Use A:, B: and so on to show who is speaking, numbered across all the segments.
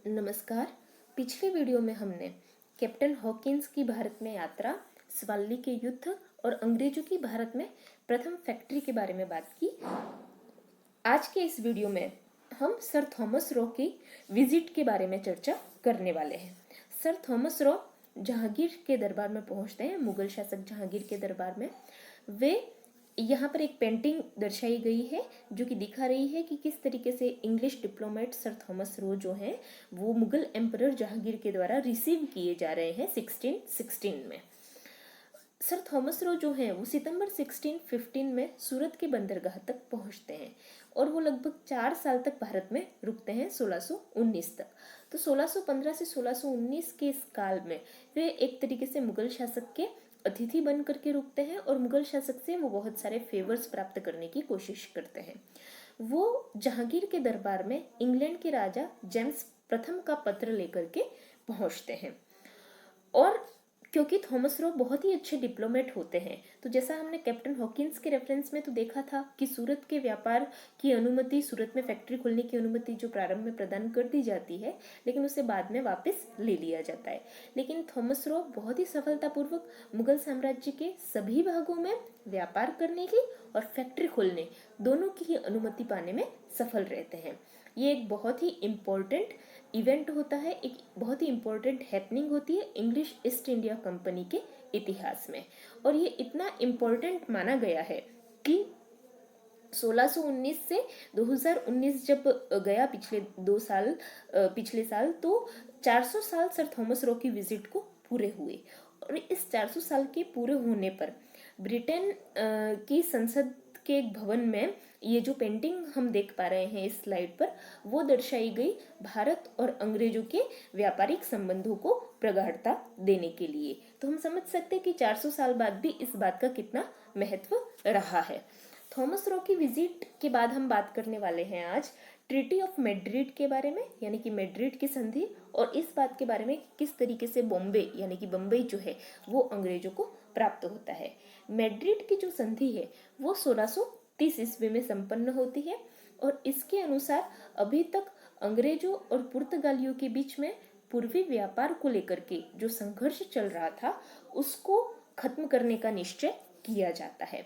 A: नमस्कार। पिछले वीडियो में हमने कैप्टन हॉकिंस की भारत में यात्रा, सवाली के युद्ध और अंग्रेजों की भारत में प्रथम फैक्ट्री के बारे में बात की। आज के इस वीडियो में हम सर थॉमस रो की विजिट के बारे में चर्चा करने वाले हैं। सर थॉमस रो जहांगीर के दरबार में पहुंचते हैं, मुगल शासक जहांगीर के दरबार में। वे यहाँ पर एक पेंटिंग दर्शाई गई है जो कि दिखा रही है कि किस तरीके से English diplomat sir Thomas Roe जो हैं वो मुगल एम्परर जहांगीर के द्वारा रिसीव किए जा रहे हैं 1616 में। सर थॉमस रो जो हैं वो सितंबर 1615 में सूरत के बंदरगाह तक पहुंचते हैं और वो लगभग 4 साल तक भारत में रुकते हैं 1619 तक। तो 1615 से 1619 के इस काल में वे एक तरीके से मुगल शासक के अतिथि बन करके रुकते हैं और मुगल शासक से वो बहुत सारे फेवर्स प्राप्त करने की कोशिश करते हैं। वो जहांगीर के दरबार में इंग्लैंड के राजा जेम्स प्रथम का पत्र लेकर के पहुंचते हैं। और क्योंकि थॉमस रो बहुत ही अच्छे डिप्लोमेट होते हैं, तो जैसा हमने कैप्टन हॉकिंस के रेफरेंस में तो देखा था कि सूरत के व्यापार की अनुमति, सूरत में फैक्ट्री खोलने की अनुमति जो प्रारंभ में प्रदान कर दी जाती है, लेकिन उसे बाद में वापस ले लिया जाता है। लेकिन थॉमस रो बहुत ही सफलतापूर्वक मुगल साम्राज्य के सभी भागों में व्यापार करने की और फैक्ट्री खोलने दोनों की ही अनुमति पाने में सफल रहते हैं। ये एक बहुत ही इम्पोर्टेंट इवेंट होता है, एक बहुत ही इम्पोर्टेंट हैपनिंग होती है इंग्लिश ईस्ट इंडिया कंपनी के इतिहास में। और ये इतना इम्पोर्टेंट माना गया है कि 1619 से 2019 जब गया पिछले साल तो 400 साल सर थॉमस रो की विजिट को पूरे हुए। और इस 400 साल के पूरे होने पर ब्रिटेन की संसद के एक भवन में ये जो पेंटिंग हम देख पा रहे हैं इस स्लाइड पर, वो दर्शाई गई भारत और अंग्रेजों के व्यापारिक संबंधों को प्रगाढ़ता देने के लिए। तो हम समझ सकते हैं कि 400 साल बाद भी इस बात का कितना महत्व रहा है। थॉमस रो की विजिट के बाद हम बात करने वाले हैं आज ट्रीटी ऑफ मैड्रिड के बारे में, यानी कि मैड्रिड की संधि, और इस बात के बारे में किस तरीके से बॉम्बे यानी कि बम्बई जो है वो अंग्रेजों को प्राप्त होता है। मैड्रिड की जो संधि है वो 1630 ईस्वी में संपन्न होती है और इसके अनुसार अभी तक अंग्रेजों और पुर्तगालियों के बीच में पूर्वी व्यापार को लेकर के जो संघर्ष चल रहा था उसको खत्म करने का निश्चय किया जाता है।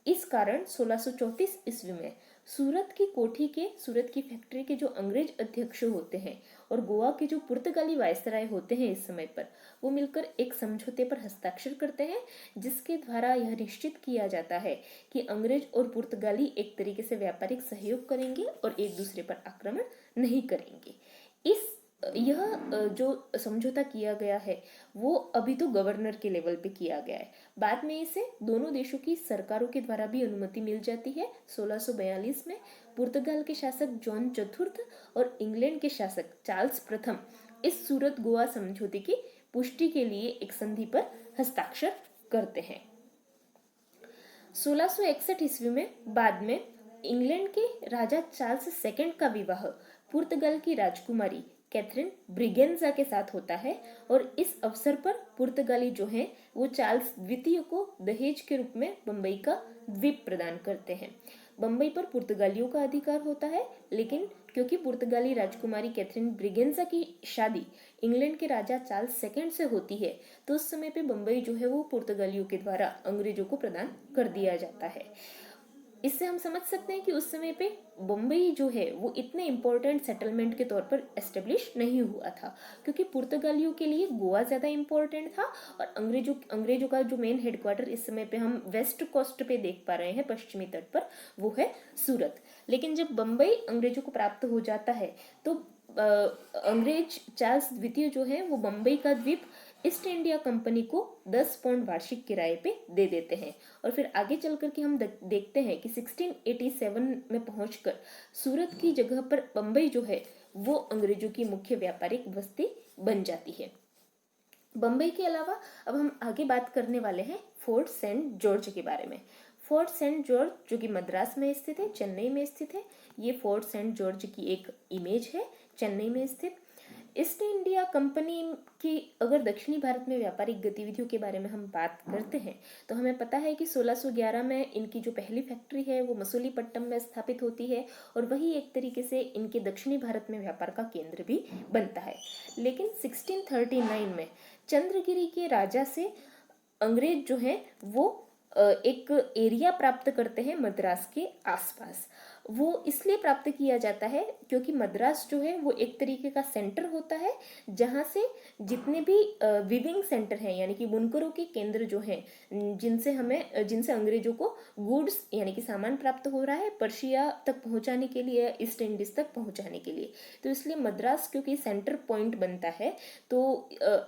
A: इस कारण 1634 ईस्वी में सूरत की फैक्ट्री के जो अंग्रेज अध्यक्ष होते हैं और गोवा के जो पुर्तगाली वायसराय होते हैं इस समय पर, वो मिलकर एक समझौते पर हस्ताक्षर करते हैं जिसके द्वारा यह निश्चित किया जाता है कि अंग्रेज और पुर्तगाली एक तरीके से व्यापारिक सहयोग करेंगे और एक दूसरे पर आक्रमण नहीं करेंगे। यह जो समझौता किया गया है वो अभी तो गवर्नर के लेवल पे किया गया है। बाद में इसे दोनों देशों की सरकारों के द्वारा भी अनुमति मिल जाती है। 1642 में पुर्तगाल के शासक जॉन चतुर्थ और इंग्लैंड के शासक चार्ल्स प्रथम इस सूरत गोवा समझौते की पुष्टि के लिए एक संधि पर हस्ताक्षर करते हैं। 1661 ईस्वी में बाद में इंग्लैंड के राजा चार्ल्स सेकंड का विवाह पुर्तगाल की राजकुमारी कैथरीन ब्रिगेंजा के साथ होता है और इस अवसर पर पुर्तगाली जो हैं वो चार्ल्स द्वितीय को दहेज के रूप में बम्बई का द्वीप प्रदान करते हैं। बम्बई पर पुर्तगालियों का अधिकार होता है, लेकिन क्योंकि पुर्तगाली राजकुमारी कैथरीन ब्रिगेंजा की शादी इंग्लैंड के राजा चार्ल्स सेकंड से होती है तो उस समय पे बम्बई जो है वो पुर्तगालियों के द्वारा अंग्रेजों को प्रदान कर दिया जाता है। इससे हम समझ सकते हैं कि उस समय पे बम्बई जो है वो इतने इम्पोर्टेंट सेटलमेंट के तौर पर एस्टेब्लिश नहीं हुआ था, क्योंकि पुर्तगालियों के लिए गोवा ज़्यादा इम्पोर्टेंट था और अंग्रेजों का जो मेन हेडक्वार्टर इस समय पे हम वेस्ट कोस्ट पे देख पा रहे हैं, पश्चिमी तट पर, वो है सूरत। लेकिन जब बम्बई अंग्रेजों को प्राप्त हो जाता है तो अंग्रेज चार्ल्स द्वितीय जो है वो बम्बई का द्वीप ईस्ट इंडिया कंपनी को 10 पाउंड वार्षिक किराए पे दे देते हैं। और फिर आगे चल करके हम देखते हैं कि 1687 में पहुंचकर सूरत की जगह पर बम्बई जो है वो अंग्रेजों की मुख्य व्यापारिक बस्ती बन जाती है। बम्बई के अलावा अब हम आगे बात करने वाले हैं फोर्ट सेंट जॉर्ज के बारे में। फोर्ट सेंट जॉर्ज जो कि मद्रास में स्थित है, चेन्नई में स्थित है। ये फोर्ट सेंट जॉर्ज की एक इमेज है चेन्नई में स्थित। ईस्ट इंडिया कंपनी की अगर दक्षिणी भारत में व्यापारिक गतिविधियों के बारे में हम बात करते हैं तो हमें पता है कि 1611 में इनकी जो पहली फैक्ट्री है वो मसूलीपट्टनम में स्थापित होती है और वही एक तरीके से इनके दक्षिणी भारत में व्यापार का केंद्र भी बनता है। लेकिन 1639 में चंद्रगिरी के राजा से अंग्रेज जो है वो एक एरिया प्राप्त करते हैं मद्रास के आसपास। वो इसलिए प्राप्त किया जाता है क्योंकि मद्रास जो है वो एक तरीके का सेंटर होता है जहाँ से जितने भी विविंग सेंटर हैं यानी कि बुनकरों के केंद्र जो हैं जिनसे अंग्रेजों को गुड्स यानी कि सामान प्राप्त हो रहा है पर्शिया तक पहुँचाने के लिए, ईस्ट इंडीज तक पहुँचाने के लिए। तो इसलिए मद्रास क्योंकि सेंटर पॉइंट बनता है तो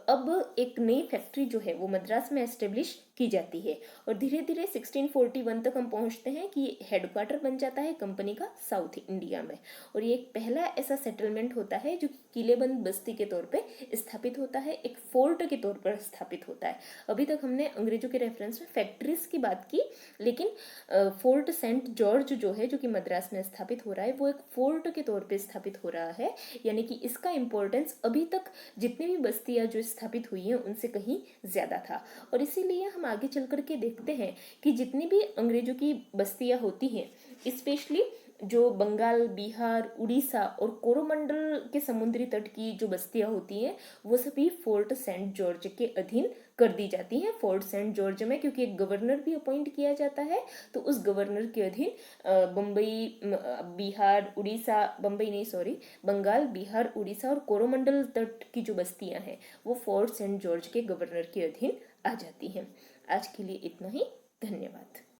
A: अब एक नई फैक्ट्री जो है वो मद्रास में एस्टेब्लिश की जाती है और धीरे धीरे 1641 तक हम पहुंचते हैं कि हेडक्वार्टर बन जाता है कंपनी का साउथ इंडिया में। और ये एक पहला ऐसा सेटलमेंट होता है जो किलेबंद बस्ती के तौर पे स्थापित होता है, एक फोर्ट के तौर पर स्थापित होता है। अभी तक हमने अंग्रेजों के रेफरेंस में फैक्ट्रीज की बात की, लेकिन फोर्ट सेंट जॉर्ज जो है जो कि मद्रास में स्थापित हो रहा है वो एक फोर्ट के तौर पर स्थापित हो रहा है, यानी कि इसका इंपॉर्टेंस अभी तक जितनी भी बस्तियां जो स्थापित हुई हैं उनसे कहीं ज्यादा था। और इसीलिए हम आगे चल करके देखते हैं कि जितनी भी अंग्रेजों की बस्तियां होती हैं, स्पेशली जो बंगाल, बिहार, उड़ीसा और कोरोमंडल के समुद्री तट की जो बस्तियां होती हैं वो सभी फोर्ट सेंट जॉर्ज के अधीन कर दी जाती हैं। फोर्ट सेंट जॉर्ज में क्योंकि एक गवर्नर भी अपॉइंट किया जाता है तो उस गवर्नर के अधीन बम्बई, बिहार, उड़ीसा, बम्बई नहीं सॉरी, बंगाल, बिहार, उड़ीसा और कोरोमंडल तट की जो बस्तियां हैं वो फोर्ट सेंट जॉर्ज के गवर्नर के अधीन आ जाती हैं। आज के लिए इतना ही, धन्यवाद।